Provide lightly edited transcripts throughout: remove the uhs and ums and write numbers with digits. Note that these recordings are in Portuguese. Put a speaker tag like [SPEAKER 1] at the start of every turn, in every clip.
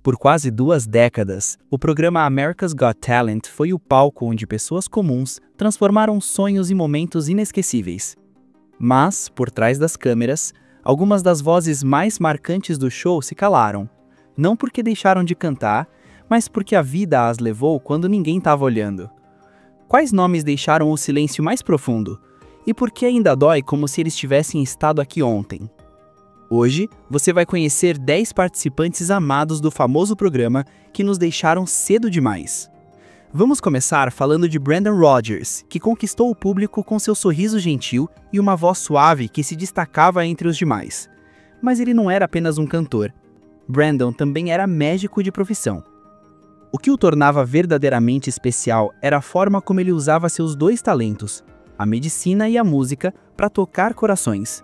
[SPEAKER 1] Por quase 2 décadas, o programa America's Got Talent foi o palco onde pessoas comuns transformaram sonhos em momentos inesquecíveis. Mas, por trás das câmeras, algumas das vozes mais marcantes do show se calaram. Não porque deixaram de cantar, mas porque a vida as levou quando ninguém estava olhando. Quais nomes deixaram o silêncio mais profundo? E por que ainda dói como se eles tivessem estado aqui ontem? Hoje, você vai conhecer 10 participantes amados do famoso programa que nos deixaram cedo demais. Vamos começar falando de Brendan Rodgers, que conquistou o público com seu sorriso gentil e uma voz suave que se destacava entre os demais. Mas ele não era apenas um cantor. Brendan também era médico de profissão. O que o tornava verdadeiramente especial era a forma como ele usava seus 2 talentos, a medicina e a música, para tocar corações.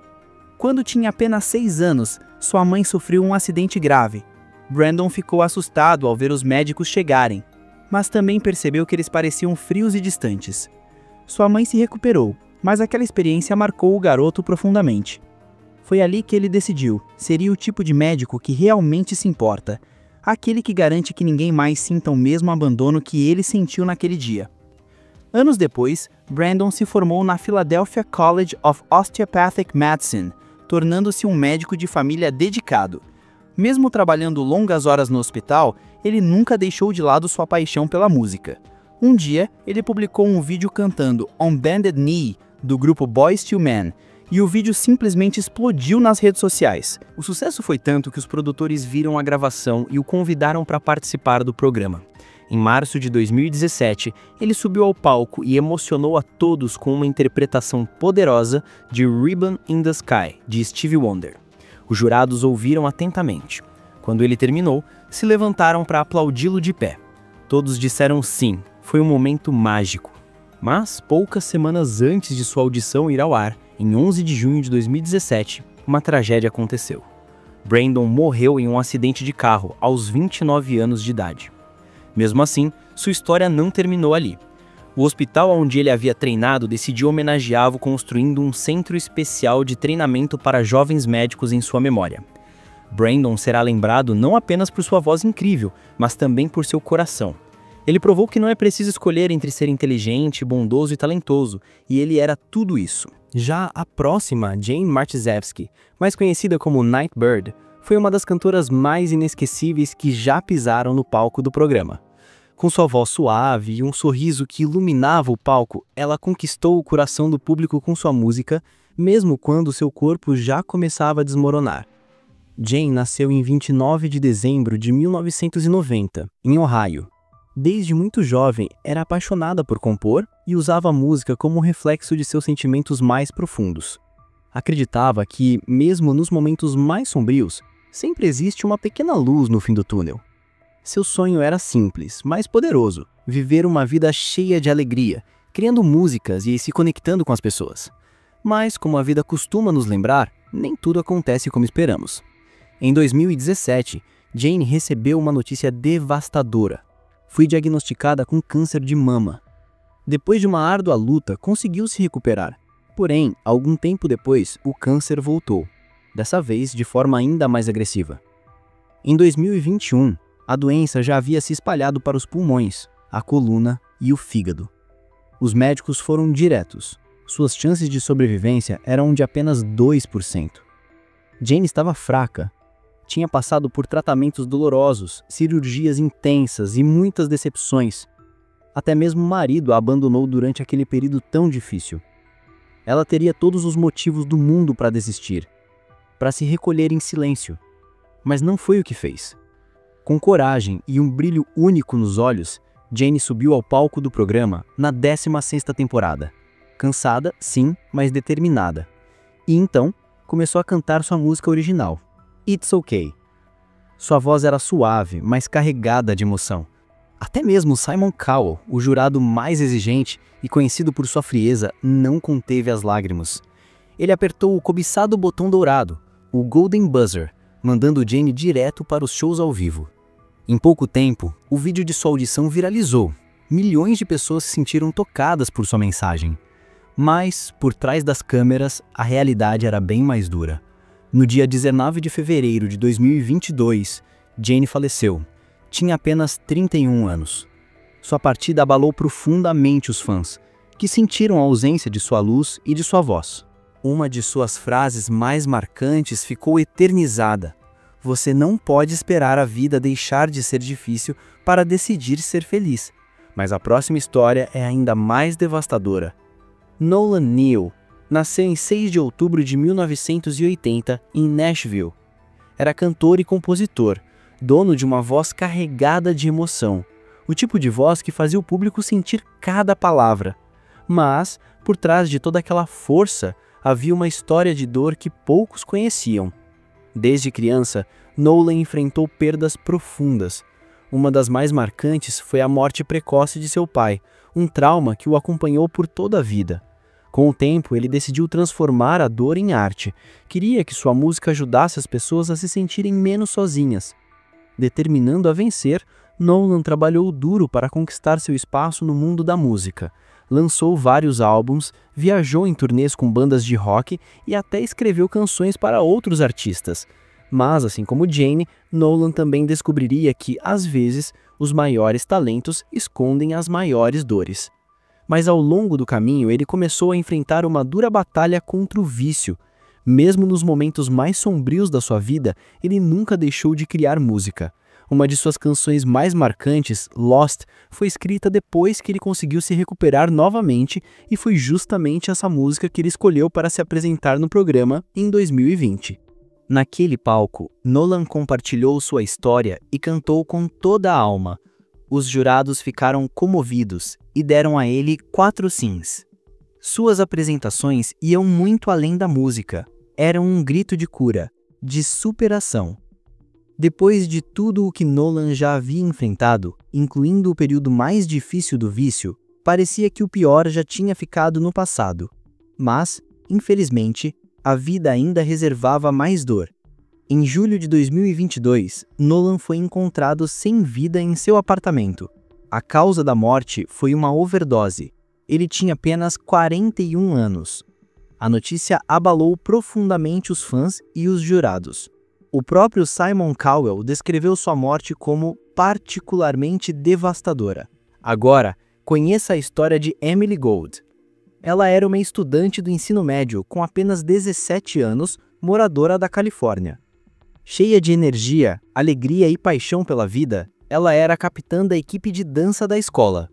[SPEAKER 1] Quando tinha apenas 6 anos, sua mãe sofreu um acidente grave. Brendan ficou assustado ao ver os médicos chegarem, mas também percebeu que eles pareciam frios e distantes. Sua mãe se recuperou, mas aquela experiência marcou o garoto profundamente. Foi ali que ele decidiu, seria o tipo de médico que realmente se importa, aquele que garante que ninguém mais sinta o mesmo abandono que ele sentiu naquele dia. Anos depois, Brendan se formou na Philadelphia College of Osteopathic Medicine, tornando-se um médico de família dedicado. Mesmo trabalhando longas horas no hospital, ele nunca deixou de lado sua paixão pela música. Um dia, ele publicou um vídeo cantando On Bended Knee, do grupo Boyz II Men, e o vídeo simplesmente explodiu nas redes sociais. O sucesso foi tanto que os produtores viram a gravação e o convidaram para participar do programa. Em março de 2017, ele subiu ao palco e emocionou a todos com uma interpretação poderosa de Ribbon in the Sky, de Stevie Wonder. Os jurados ouviram atentamente. Quando ele terminou, se levantaram para aplaudi-lo de pé. Todos disseram sim, foi um momento mágico. Mas, poucas semanas antes de sua audição ir ao ar, em 11 de junho de 2017, uma tragédia aconteceu. Brendan morreu em um acidente de carro aos 29 anos de idade. Mesmo assim, sua história não terminou ali. O hospital onde ele havia treinado decidiu homenageá-lo construindo um centro especial de treinamento para jovens médicos em sua memória. Brendan será lembrado não apenas por sua voz incrível, mas também por seu coração. Ele provou que não é preciso escolher entre ser inteligente, bondoso e talentoso, e ele era tudo isso. Já a próxima, Jane Marczewski, mais conhecida como Nightbird, foi uma das cantoras mais inesquecíveis que já pisaram no palco do programa. Com sua voz suave e um sorriso que iluminava o palco, ela conquistou o coração do público com sua música, mesmo quando seu corpo já começava a desmoronar. Jane nasceu em 29 de dezembro de 1990, em Ohio. Desde muito jovem, era apaixonada por compor e usava a música como um reflexo de seus sentimentos mais profundos. Acreditava que, mesmo nos momentos mais sombrios, sempre existe uma pequena luz no fim do túnel. Seu sonho era simples, mas poderoso: viver uma vida cheia de alegria, criando músicas e se conectando com as pessoas. Mas, como a vida costuma nos lembrar, nem tudo acontece como esperamos. Em 2017, Jane recebeu uma notícia devastadora. Foi diagnosticada com câncer de mama. Depois de uma árdua luta, conseguiu se recuperar. Porém, algum tempo depois, o câncer voltou, dessa vez de forma ainda mais agressiva. Em 2021, a doença já havia se espalhado para os pulmões, a coluna e o fígado. Os médicos foram diretos. Suas chances de sobrevivência eram de apenas 2%. Jane estava fraca. Tinha passado por tratamentos dolorosos, cirurgias intensas e muitas decepções. Até mesmo o marido a abandonou durante aquele período tão difícil. Ela teria todos os motivos do mundo para desistir, para se recolher em silêncio. Mas não foi o que fez. Com coragem e um brilho único nos olhos, Jane subiu ao palco do programa na 16ª temporada. Cansada, sim, mas determinada. E então, começou a cantar sua música original, It's Okay. Sua voz era suave, mas carregada de emoção. Até mesmo Simon Cowell, o jurado mais exigente e conhecido por sua frieza, não conteve as lágrimas. Ele apertou o cobiçado botão dourado, o Golden Buzzer, mandando Jane direto para os shows ao vivo. Em pouco tempo, o vídeo de sua audição viralizou. Milhões de pessoas se sentiram tocadas por sua mensagem. Mas, por trás das câmeras, a realidade era bem mais dura. No dia 19 de fevereiro de 2022, Jane faleceu. Tinha apenas 31 anos. Sua partida abalou profundamente os fãs, que sentiram a ausência de sua luz e de sua voz. Uma de suas frases mais marcantes ficou eternizada: "Você não pode esperar a vida deixar de ser difícil para decidir ser feliz." Mas a próxima história é ainda mais devastadora. Nolan Neal nasceu em 6 de outubro de 1980 em Nashville. Era cantor e compositor, dono de uma voz carregada de emoção, o tipo de voz que fazia o público sentir cada palavra. Mas, por trás de toda aquela força, havia uma história de dor que poucos conheciam. Desde criança, Nolan enfrentou perdas profundas. Uma das mais marcantes foi a morte precoce de seu pai, um trauma que o acompanhou por toda a vida. Com o tempo, ele decidiu transformar a dor em arte. Queria que sua música ajudasse as pessoas a se sentirem menos sozinhas. Determinando a vencer, Nolan trabalhou duro para conquistar seu espaço no mundo da música. Lançou vários álbuns, viajou em turnês com bandas de rock e até escreveu canções para outros artistas. Mas, assim como Jane, Nolan também descobriria que, às vezes, os maiores talentos escondem as maiores dores. Mas ao longo do caminho, ele começou a enfrentar uma dura batalha contra o vício. Mesmo nos momentos mais sombrios da sua vida, ele nunca deixou de criar música. Uma de suas canções mais marcantes, Lost, foi escrita depois que ele conseguiu se recuperar novamente, e foi justamente essa música que ele escolheu para se apresentar no programa em 2020. Naquele palco, Nolan compartilhou sua história e cantou com toda a alma. Os jurados ficaram comovidos e deram a ele 4 sims. Suas apresentações iam muito além da música. Eram um grito de cura, de superação. Depois de tudo o que Nolan já havia enfrentado, incluindo o período mais difícil do vício, parecia que o pior já tinha ficado no passado. Mas, infelizmente, a vida ainda reservava mais dor. Em julho de 2022, Nolan foi encontrado sem vida em seu apartamento. A causa da morte foi uma overdose. Ele tinha apenas 41 anos. A notícia abalou profundamente os fãs e os jurados. O próprio Simon Cowell descreveu sua morte como particularmente devastadora. Agora, conheça a história de Emily Gold. Ela era uma estudante do ensino médio com apenas 17 anos, moradora da Califórnia. Cheia de energia, alegria e paixão pela vida, ela era a capitã da equipe de dança da escola.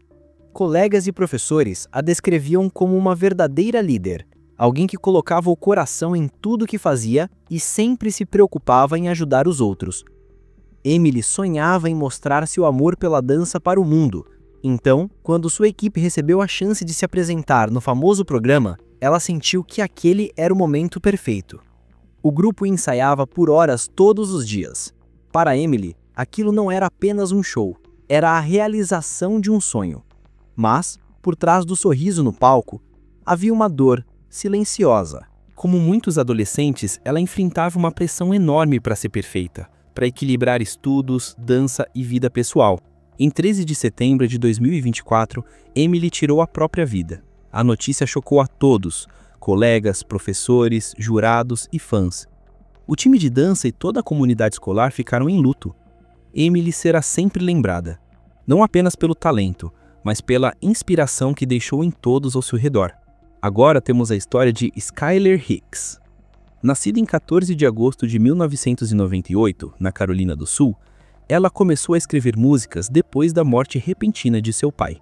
[SPEAKER 1] Colegas e professores a descreviam como uma verdadeira líder, alguém que colocava o coração em tudo que fazia e sempre se preocupava em ajudar os outros. Emily sonhava em mostrar seu amor pela dança para o mundo. Então, quando sua equipe recebeu a chance de se apresentar no famoso programa, ela sentiu que aquele era o momento perfeito. O grupo ensaiava por horas todos os dias. Para Emily, aquilo não era apenas um show, era a realização de um sonho. Mas, por trás do sorriso no palco, havia uma dor silenciosa. Como muitos adolescentes, ela enfrentava uma pressão enorme para ser perfeita, para equilibrar estudos, dança e vida pessoal. Em 13 de setembro de 2024, Emily tirou a própria vida. A notícia chocou a todos, colegas, professores, jurados e fãs. O time de dança e toda a comunidade escolar ficaram em luto. Emily será sempre lembrada, não apenas pelo talento, mas pela inspiração que deixou em todos ao seu redor. Agora temos a história de Skylar Hicks. Nascida em 14 de agosto de 1998, na Carolina do Sul, ela começou a escrever músicas depois da morte repentina de seu pai.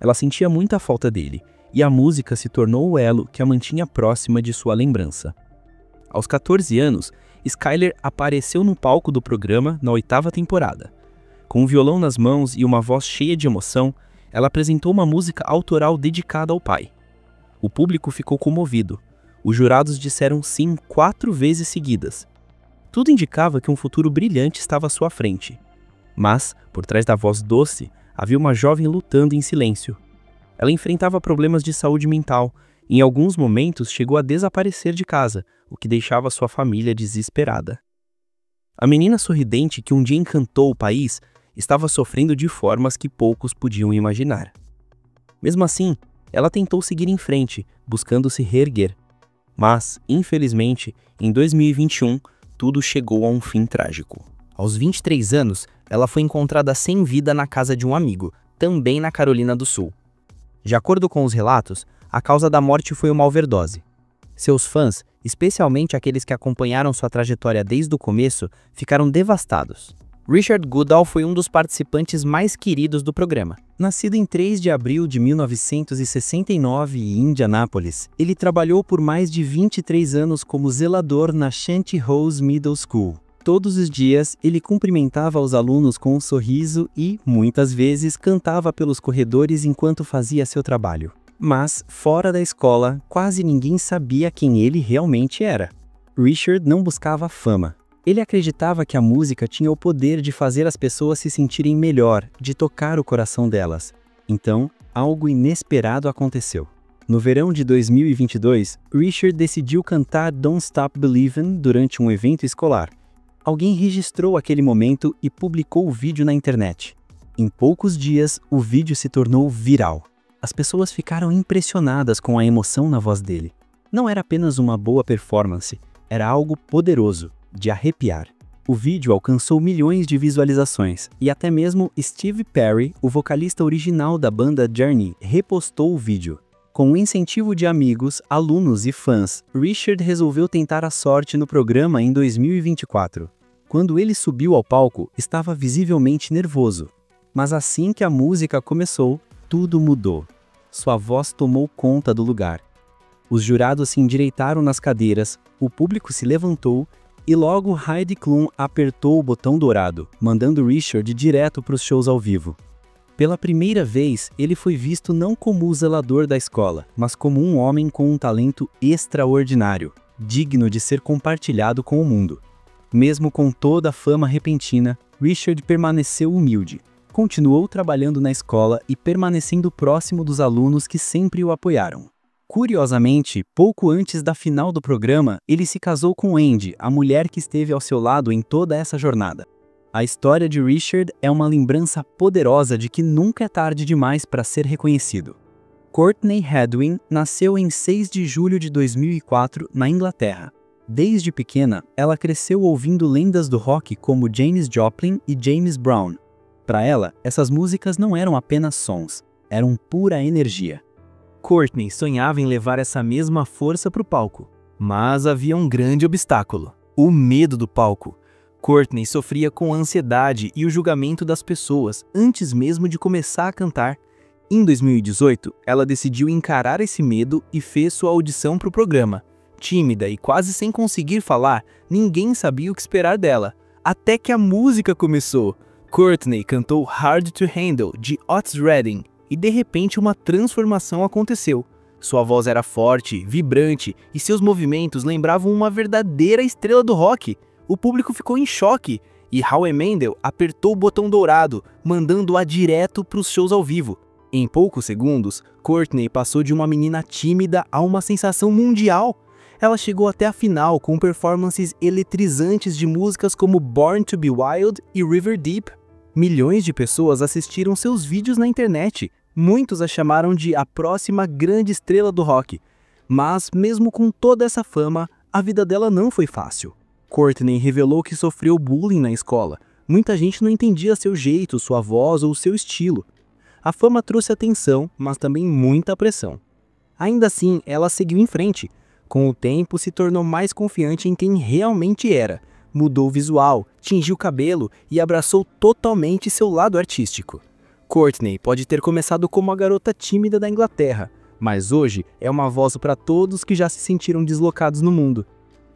[SPEAKER 1] Ela sentia muita falta dele, e a música se tornou o elo que a mantinha próxima de sua lembrança. Aos 14 anos, Skylar apareceu no palco do programa na 8ª temporada. Com um violão nas mãos e uma voz cheia de emoção, ela apresentou uma música autoral dedicada ao pai. O público ficou comovido. Os jurados disseram sim 4 vezes seguidas. Tudo indicava que um futuro brilhante estava à sua frente. Mas, por trás da voz doce, havia uma jovem lutando em silêncio. Ela enfrentava problemas de saúde mental e, em alguns momentos, chegou a desaparecer de casa, o que deixava sua família desesperada. A menina sorridente que um dia encantou o país estava sofrendo de formas que poucos podiam imaginar. Mesmo assim, ela tentou seguir em frente, buscando se reerguer. Mas, infelizmente, em 2021, tudo chegou a um fim trágico. Aos 23 anos, ela foi encontrada sem vida na casa de um amigo, também na Carolina do Sul. De acordo com os relatos, a causa da morte foi uma overdose. Seus fãs, especialmente aqueles que acompanharam sua trajetória desde o começo, ficaram devastados. Richard Goodall foi um dos participantes mais queridos do programa. Nascido em 3 de abril de 1969 em Indianápolis, ele trabalhou por mais de 23 anos como zelador na Shanty Rose Middle School. Todos os dias, ele cumprimentava os alunos com um sorriso e, muitas vezes, cantava pelos corredores enquanto fazia seu trabalho. Mas, fora da escola, quase ninguém sabia quem ele realmente era. Richard não buscava fama. Ele acreditava que a música tinha o poder de fazer as pessoas se sentirem melhor, de tocar o coração delas. Então, algo inesperado aconteceu. No verão de 2022, Richard decidiu cantar Don't Stop Believin' durante um evento escolar. Alguém registrou aquele momento e publicou o vídeo na internet. Em poucos dias, o vídeo se tornou viral. As pessoas ficaram impressionadas com a emoção na voz dele. Não era apenas uma boa performance, era algo poderoso, de arrepiar. O vídeo alcançou milhões de visualizações, e até mesmo Steve Perry, o vocalista original da banda Journey, repostou o vídeo. Com o incentivo de amigos, alunos e fãs, Richard resolveu tentar a sorte no programa em 2024. Quando ele subiu ao palco, estava visivelmente nervoso. Mas assim que a música começou, tudo mudou. Sua voz tomou conta do lugar. Os jurados se endireitaram nas cadeiras, o público se levantou e logo Heidi Klum apertou o botão dourado, mandando Richard direto para os shows ao vivo. Pela primeira vez, ele foi visto não como o zelador da escola, mas como um homem com um talento extraordinário, digno de ser compartilhado com o mundo. Mesmo com toda a fama repentina, Richard permaneceu humilde. Continuou trabalhando na escola e permanecendo próximo dos alunos que sempre o apoiaram. Curiosamente, pouco antes da final do programa, ele se casou com Andy, a mulher que esteve ao seu lado em toda essa jornada. A história de Richard é uma lembrança poderosa de que nunca é tarde demais para ser reconhecido. Courtney Hadwin nasceu em 6 de julho de 2004, na Inglaterra. Desde pequena, ela cresceu ouvindo lendas do rock como Janis Joplin e James Brown. Para ela, essas músicas não eram apenas sons, eram pura energia. Courtney sonhava em levar essa mesma força para o palco, mas havia um grande obstáculo: o medo do palco. Courtney sofria com a ansiedade e o julgamento das pessoas antes mesmo de começar a cantar. Em 2018, ela decidiu encarar esse medo e fez sua audição para o programa. Tímida e quase sem conseguir falar, ninguém sabia o que esperar dela. Até que a música começou. Courtney cantou Hard to Handle, de Otis Redding, e de repente uma transformação aconteceu. Sua voz era forte, vibrante, e seus movimentos lembravam uma verdadeira estrela do rock. O público ficou em choque, e Howie Mandel apertou o botão dourado, mandando-a direto para os shows ao vivo. Em poucos segundos, Courtney passou de uma menina tímida a uma sensação mundial. Ela chegou até a final com performances eletrizantes de músicas como Born to Be Wild e River Deep. Milhões de pessoas assistiram seus vídeos na internet. Muitos a chamaram de a próxima grande estrela do rock. Mas, mesmo com toda essa fama, a vida dela não foi fácil. Courtney revelou que sofreu bullying na escola. Muita gente não entendia seu jeito, sua voz ou seu estilo. A fama trouxe atenção, mas também muita pressão. Ainda assim, ela seguiu em frente. Com o tempo, se tornou mais confiante em quem realmente era. Mudou o visual, tingiu o cabelo e abraçou totalmente seu lado artístico. Courtney pode ter começado como a garota tímida da Inglaterra, mas hoje é uma voz para todos que já se sentiram deslocados no mundo.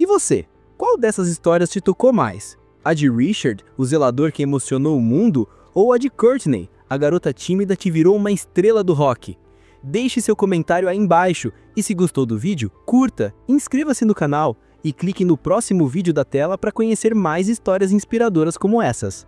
[SPEAKER 1] E você? Qual dessas histórias te tocou mais? A de Richard, o zelador que emocionou o mundo, ou a de Courtney, a garota tímida que virou uma estrela do rock? Deixe seu comentário aí embaixo e se gostou do vídeo, curta, inscreva-se no canal e clique no próximo vídeo da tela para conhecer mais histórias inspiradoras como essas.